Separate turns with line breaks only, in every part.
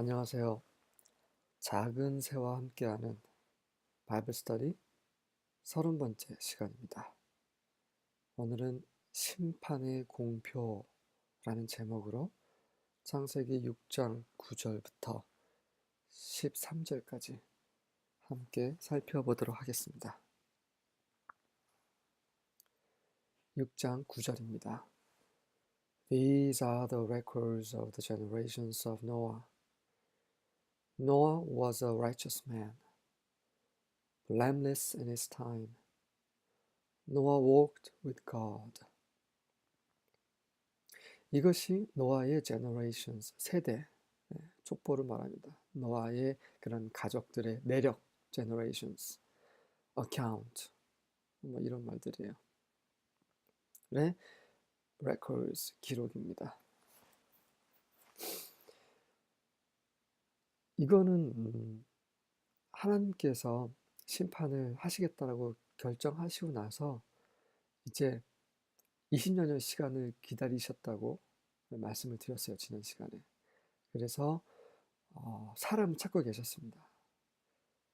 안녕하세요. 작은 새와 함께하는 바이블 스터디 30번째 시간입니다. 오늘은 심판의 공표라는 제목으로 창세기 6장 9절부터 13절까지 함께 살펴보도록 하겠습니다. 6장 9절입니다. These are the records of the generations of Noah. Noah was a righteous man, blameless in his time. Noah walked with God. 이것이 노아의 generations, 세대, 족보를 말합니다. 노아의 그런 가족들의 내력, generations, account, 뭐 이런 말들이에요. 네, records, 기록입니다. 이거는 하나님께서 심판을 하시겠다라고 결정하시고 나서 이제 20년의 시간을 기다리셨다고 말씀을 드렸어요. 지난 시간에. 그래서 사람을 찾고 계셨습니다.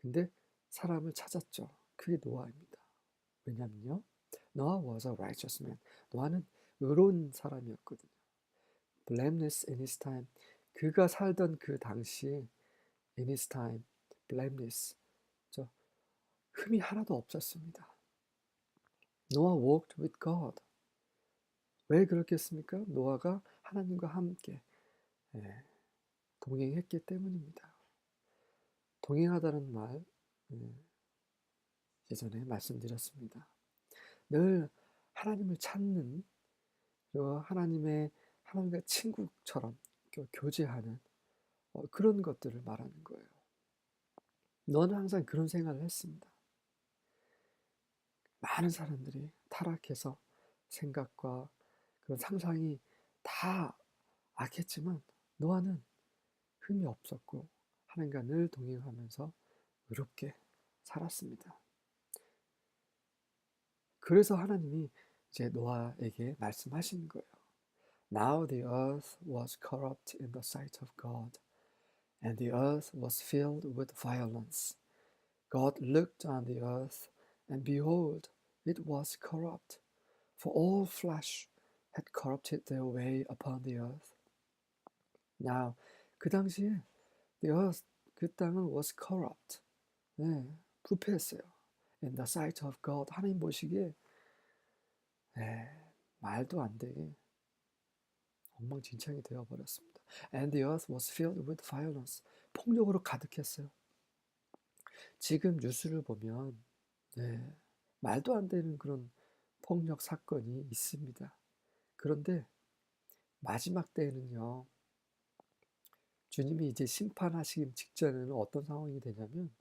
근데 사람을 찾았죠. 그게 노아입니다. 왜냐면요. Noah was a righteous man. 노아는 의로운 사람이었거든요. blameless in his time. 그가 살던 그 당시에 in his time, blameless. 흠이 하나도 없었습니다. Noah walked with God. 왜 그렇겠습니까? 노아가 하나님과 함께 동행했기 때문입니다. 동행하다는 말 예전에 말씀드렸습니다. 늘 하나님을 찾는, 그리고 하나님과 친구처럼 교제하는 그런 것들을 말하는 거예요. 너는 항상 그런 생활을 했습니다. 많은 사람들이 타락해서 생각과 그런 상상이 다 악했지만 노아는 흠이 없었고 하나님과 늘 동행하면서 의롭게 살았습니다. 그래서 하나님이 이제 노아에게 말씀하시는 거예요. Now the earth was corrupt in the sight of God, and the earth was filled with violence. God looked on the earth, and behold, it was corrupt, for all flesh had corrupted their way upon the earth. Now, 그 당시에 the earth, 그 땅은 was corrupt, 부패했어요. In the sight of God, 하나님 보시기에 말도 안 되게 엉망진창이 되어버렸습니다. And the earth was filled with violence. 폭력으로 가득했어요. 지금 뉴스를 보면 말도 안 되는 그런 폭력 사건이 있습니다. 그런데 마지막 때에는요. 주님이 이제 심판하시기 직전에는 어떤 상황이 되냐면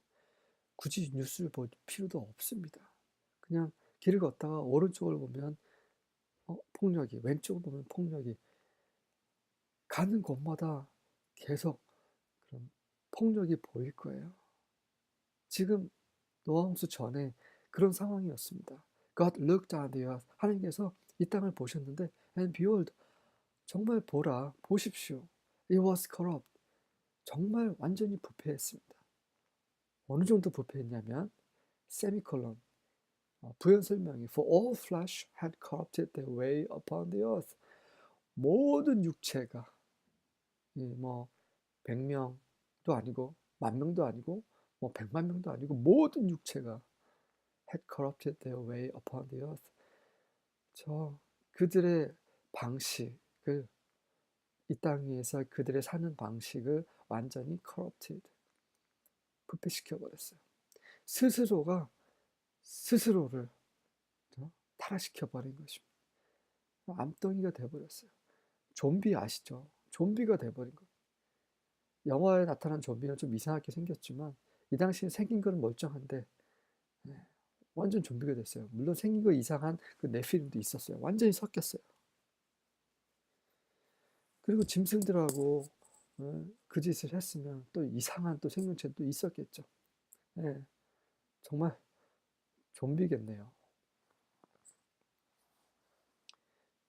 굳이 뉴스를 볼 필요도 없습니다. 그냥 길을 걷다가 오른쪽을 보면 폭력이, 왼쪽을 보면 폭력이, 가는 곳마다 계속 그런 폭력이 보일 거예요. 지금 노아홍수 전에 그런 상황이었습니다. God looked on the earth. 하나님께서 이 땅을 보셨는데 and behold, 정말 보십시오. It was corrupt. 정말 완전히 부패했습니다. 어느 정도 부패했냐면 세미콜론, 부연 설명이 For all flesh had corrupted their way upon the earth. 모든 육체가 뭐 100명도 아니고 10,000명도 아니고 뭐 100만 명도 아니고 모든 육체가 had corrupted their way upon the earth. 그들의 방식을, 이 땅 위에서 그들의 사는 방식을 완전히 corrupted, 부패시켜 버렸어요. 스스로가 스스로를 타락시켜 버린 것입니다. 암덩이가 돼버렸어요. 좀비 아시죠? 좀비가 돼버린 거예요. 영화에 나타난 좀비는 좀 이상하게 생겼지만 이 당시에 생긴 거는 멀쩡한데 완전 좀비가 됐어요. 물론 생긴 거 이상한 그 네필림도 있었어요. 완전히 섞였어요. 그리고 짐승들하고 그 짓을 했으면 또 이상한 또 생명체도 있었겠죠. 정말 좀비겠네요.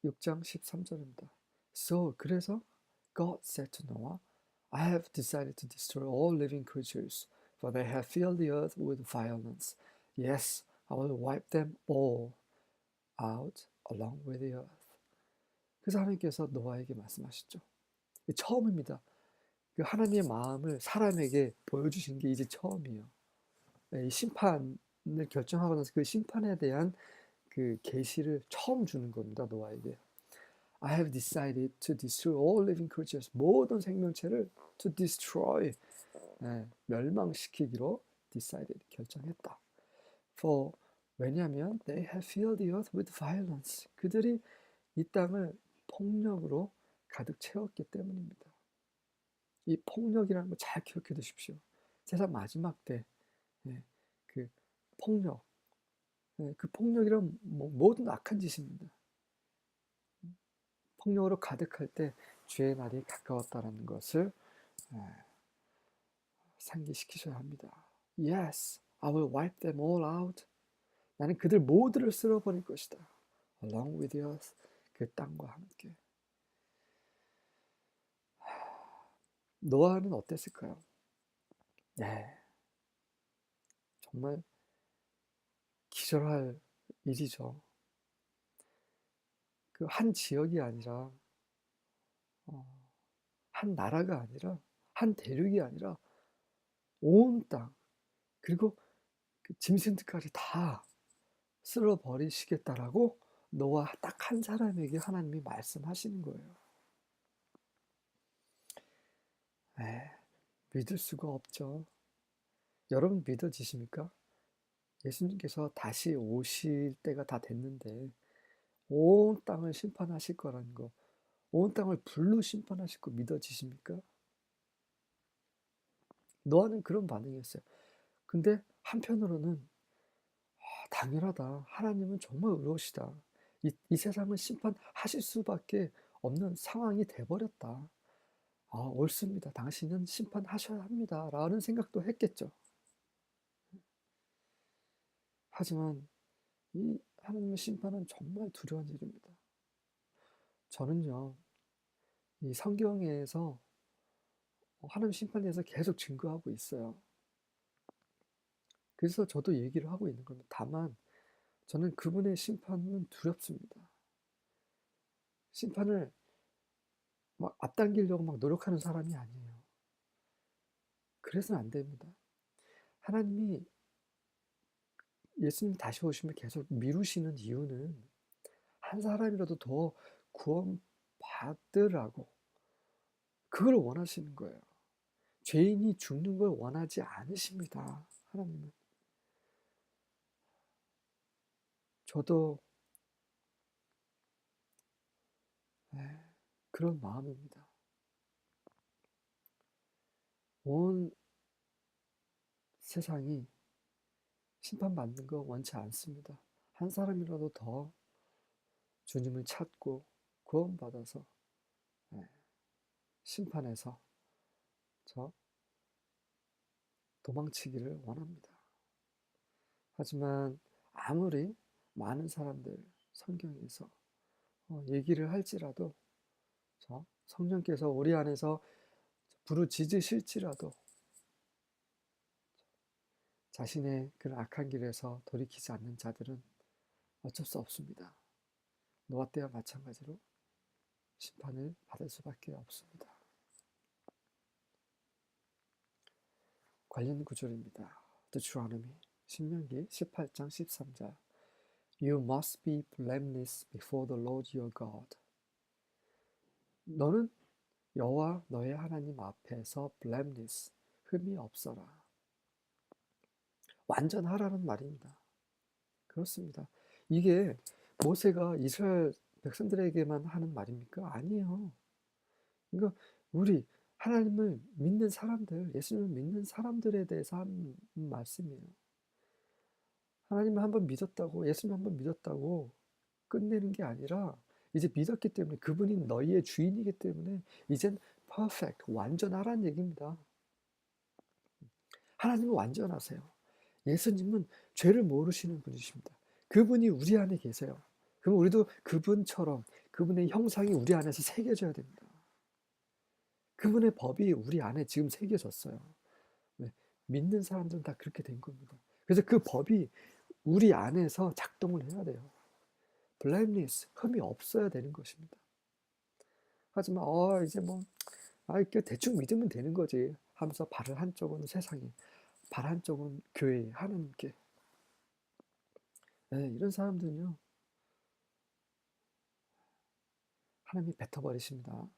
6장 13절입니다. So, 그래서 God said to Noah, I have decided to destroy all living creatures, for they have filled the earth with violence. Yes, I will wipe them all out along with the earth. 그래서 하나님께서 노아에게 말씀하시죠. 처음입니다. 그 하나님의 마음을 사람에게 보여주신 게 이제 처음이에요. 이 심판을 결정하고 나서 그 심판에 대한 그 계시를 처음 주는 겁니다. 노아에게. I have decided to destroy all living creatures. 모든 생명체를 to destroy. 멸망시키기로 decided. 결정했다. For 왜냐하면 they have filled the earth with violence. 그들이 이 땅을 폭력으로 가득 채웠기 때문입니다. 이 폭력이라는 거 잘 기억해 두십시오. 세상 마지막 때 그 폭력, 그 폭력이란 모든 악한 짓입니다. 폭력으로 가득할 때 주의 날이 가까웠다라는 것을 상기시키셔야 합니다. Yes, I will wipe them all out. 나는 그들 모두를 쓸어버릴 것이다. Along with the earth, 그 땅과 함께. 노아는 어땠을까요? 네, 정말 기절할 일이죠. 그 한 지역이 아니라 한 나라가 아니라 한 대륙이 아니라 온 땅 그리고 그 짐승들까지 다 쓸어버리시겠다라고 노아 딱 한 사람에게 하나님이 말씀하시는 거예요. 믿을 수가 없죠. 여러분 믿어지십니까? 예수님께서 다시 오실 때가 다 됐는데 온 땅을 심판하실 거라는 거, 온 땅을 불로 심판하실 거 믿어지십니까? 노아는 그런 반응이었어요. 근데 한편으로는 당연하다. 하나님은 정말 의로우시다. 이 세상을 심판하실 수밖에 없는 상황이 돼버렸다. 옳습니다. 당신은 심판하셔야 합니다. 라는 생각도 했겠죠. 하지만 이 하나님의 심판은 정말 두려운 일입니다. 저는요, 이 성경에서 하나님 심판에 대해서 계속 증거하고 있어요. 그래서 저도 얘기를 하고 있는 겁니다. 다만 저는 그분의 심판은 두렵습니다. 심판을 막 앞당기려고 막 노력하는 사람이 아니에요. 그래서는 안 됩니다. 하나님이 예수님 다시 오시면 계속 미루시는 이유는 한 사람이라도 더 구원받으라고 그걸 원하시는 거예요. 죄인이 죽는 걸 원하지 않으십니다. 하나님은. 저도 그런 마음입니다. 온 세상이 심판받는 거 원치 않습니다. 한 사람이라도 더 주님을 찾고 구원받아서 심판에서 저 도망치기를 원합니다. 하지만 아무리 많은 사람들 성경에서 얘기를 할지라도 성령께서 우리 안에서 부르짖으실지라도 자신의 그런 악한 길에서 돌이키지 않는 자들은 어쩔 수 없습니다. 노아 때와 마찬가지로 심판을 받을 수밖에 없습니다. 관련 구절입니다. Deuteronomy 신명기 18장 13절 You must be blameless before the Lord your God. 너는 여호와 너의 하나님 앞에서 blameless, 흠이 없어라. 완전하라는 말입니다. 그렇습니다. 이게 모세가 이스라엘 백성들에게만 하는 말입니까? 아니에요. 그러니까 우리 하나님을 믿는 사람들, 예수님을 믿는 사람들에 대해서 하는 말씀이에요. 하나님을 한번 믿었다고, 예수님 한번 믿었다고 끝내는 게 아니라 이제 믿었기 때문에 그분이 너희의 주인이기 때문에 이젠 perfect, 완전하라는 얘기입니다. 하나님은 완전하세요. 예수님은 죄를 모르시는 분이십니다. 그분이 우리 안에 계세요. 그럼 우리도 그분처럼 그분의 형상이 우리 안에서 새겨져야 됩니다. 그분의 법이 우리 안에 지금 새겨졌어요. 네, 믿는 사람들은 다 그렇게 된 겁니다. 그래서 그 법이 우리 안에서 작동을 해야 돼요. blameless, 흠이 없어야 되는 것입니다. 하지만 이제 뭐 이렇게 대충 믿으면 되는 거지 하면서 발을 한쪽은 세상에, 발 한쪽은 교회에, 하나님께. 네, 이런 사람들은요, 하나님이 뱉어버리십니다.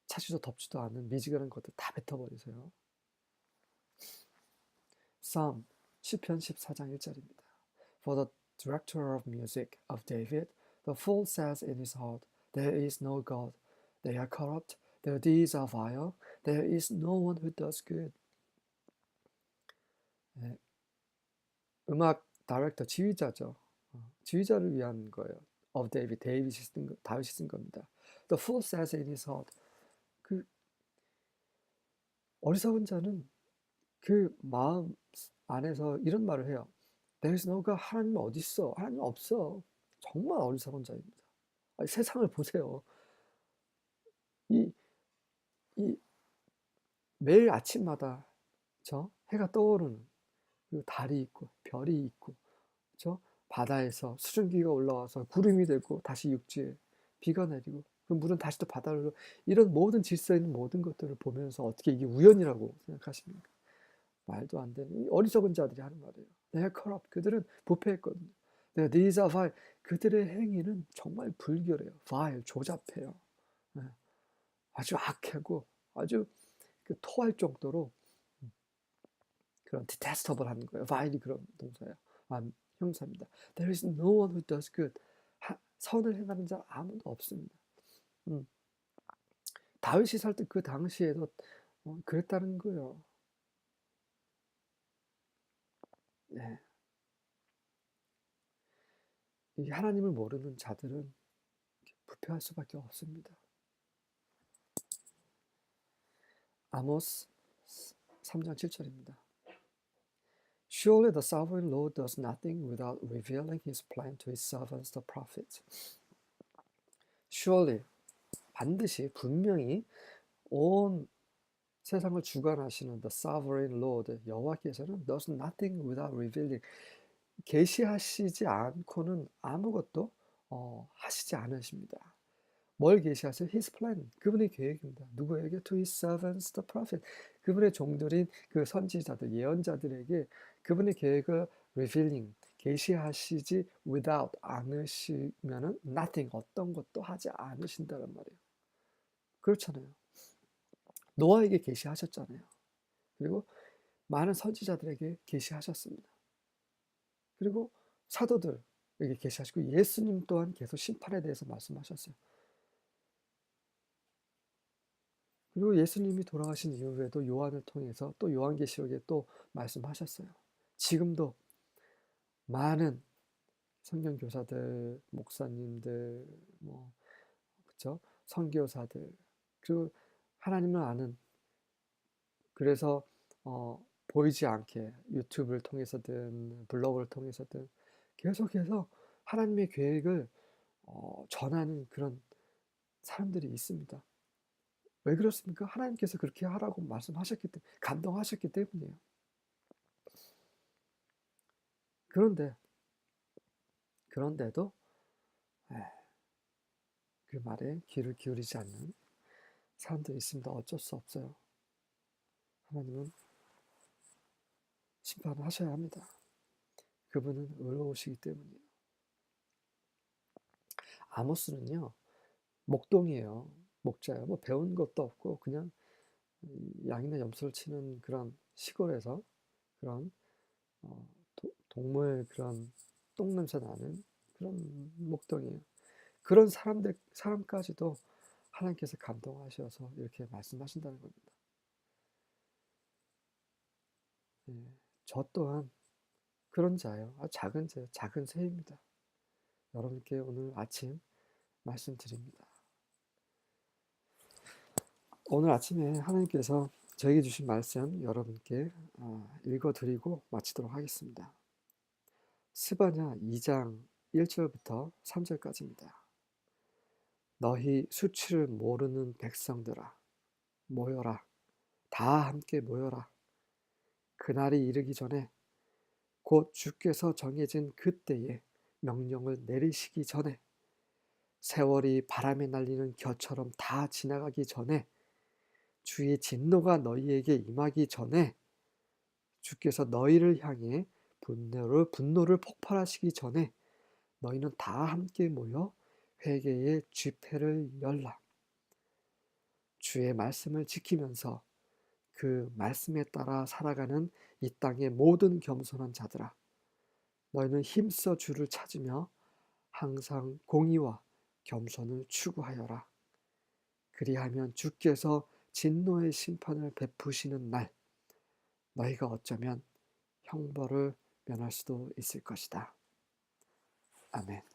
차지도 덥지도 않은 미지근한 것들 다 뱉어버리세요. Psalm, 시편 14장 1절입니다. For the director of music of David, the fool says in his heart, There is no God. They are corrupt. Their deeds are vile. There is no one who does good. 네, 음악 다이렉터, 지휘자죠. 지휘자를 위한 거예요. Of David, 다윗이 쓴 겁니다. The fool says in his heart. 그 어리석은 자는 그 마음 안에서 이런 말을 해요. There is no God. 하나님 어디 있어? 하나님 없어. 정말 어리석은 자입니다. 아니, 세상을 보세요. 이, 이 매일 아침마다 해가 떠오르는 그 달이 있고 별이 있고 바다에서 수증기가 올라와서 구름이 되고 다시 육지에 비가 내리고 그 물은 다시 또 바다로, 이런 모든 질서 있는 모든 것들을 보면서 어떻게 이게 우연이라고 생각하십니까? 말도 안 되는 어리석은 자들이 하는 말이에요. They are corrupt. 그들은 부패했거든요. These are vile. 그들의 행위는 정말 불결해요. vile, 조잡해요. 네. 아주 악하고 아주 토할 정도로 그런 detestable 하는 거예요. vile이 그런 동사예요. 형사입니다. There is no one who does good. 선을 행하는 자 아무도 없습니다. 다윗이 살 때 그 당시에도 그랬다는 거예요. 네. 이 하나님을 모르는 자들은 부패할 수밖에 없습니다. 아모스 3장 7절입니다. Surely the sovereign Lord does nothing without revealing his plan to his servants the prophets. Surely, 반드시, 분명히 온 세상을 주관하시는 the sovereign Lord, 여호와께서는 does nothing without revealing, 계시하시지 않고는 아무것도 하시지 않으십니다. 뭘 계시하세요? His plan, 그분의 계획입니다. 누구에게? To his servants, the prophet. 그분의 종들인 그 선지자들, 예언자들에게 그분의 계획을 revealing, 계시하시지 without, 않으시면은 nothing, 어떤 것도 하지 않으신다는 말이에요. 그렇잖아요. 노아에게 계시하셨잖아요. 그리고 많은 선지자들에게 계시하셨습니다. 그리고 사도들에게 계시하시고 예수님 또한 계속 심판에 대해서 말씀하셨어요. 그리고 예수님이 돌아가신 이후에도 요한을 통해서 또 요한계시록에 또 말씀하셨어요. 지금도 많은 성경교사들, 목사님들, 그쵸? 선교사들, 그리고 하나님을 아는, 그래서 보이지 않게 유튜브를 통해서든 블로그를 통해서든 계속해서 하나님의 계획을 전하는 그런 사람들이 있습니다. 왜 그렇습니까? 하나님께서 그렇게 하라고 말씀하셨기 때문에, 감동하셨기 때문이에요. 그런데도 그 말에 귀를 기울이지 않는 사람들이 있습니다. 어쩔 수 없어요. 하나님은 심판을 하셔야 합니다. 그분은 의로우시기 때문이에요. 아모스는요, 목동이에요. 목자예요. 뭐 배운 것도 없고 그냥 양이나 염소를 치는 그런 시골에서 그런 동물 그런 똥냄새 나는 그런 목동이에요. 그런 사람까지도 하나님께서 감동하셔서 이렇게 말씀하신다는 겁니다. 네, 저 또한 그런 자예요. 작은 자, 작은 새입니다. 여러분께 오늘 아침 말씀드립니다. 오늘 아침에 하나님께서 저에게 주신 말씀 여러분께 읽어드리고 마치도록 하겠습니다. 스바냐 2장 1절부터 3절까지입니다. 너희 수치를 모르는 백성들아, 모여라. 다 함께 모여라. 그날이 이르기 전에, 곧 주께서 정해진 그때에 명령을 내리시기 전에, 세월이 바람에 날리는 겨처럼 다 지나가기 전에, 주의 진노가 너희에게 임하기 전에, 주께서 너희를 향해 분노를 폭발하시기 전에 너희는 다 함께 모여 회개의 집회를 열라. 주의 말씀을 지키면서 그 말씀에 따라 살아가는 이 땅의 모든 겸손한 자들아, 너희는 힘써 주를 찾으며 항상 공의와 겸손을 추구하여라. 그리하면 주께서 진노의 심판을 베푸시는 날, 너희가 어쩌면 형벌을 면할 수도 있을 것이다. 아멘.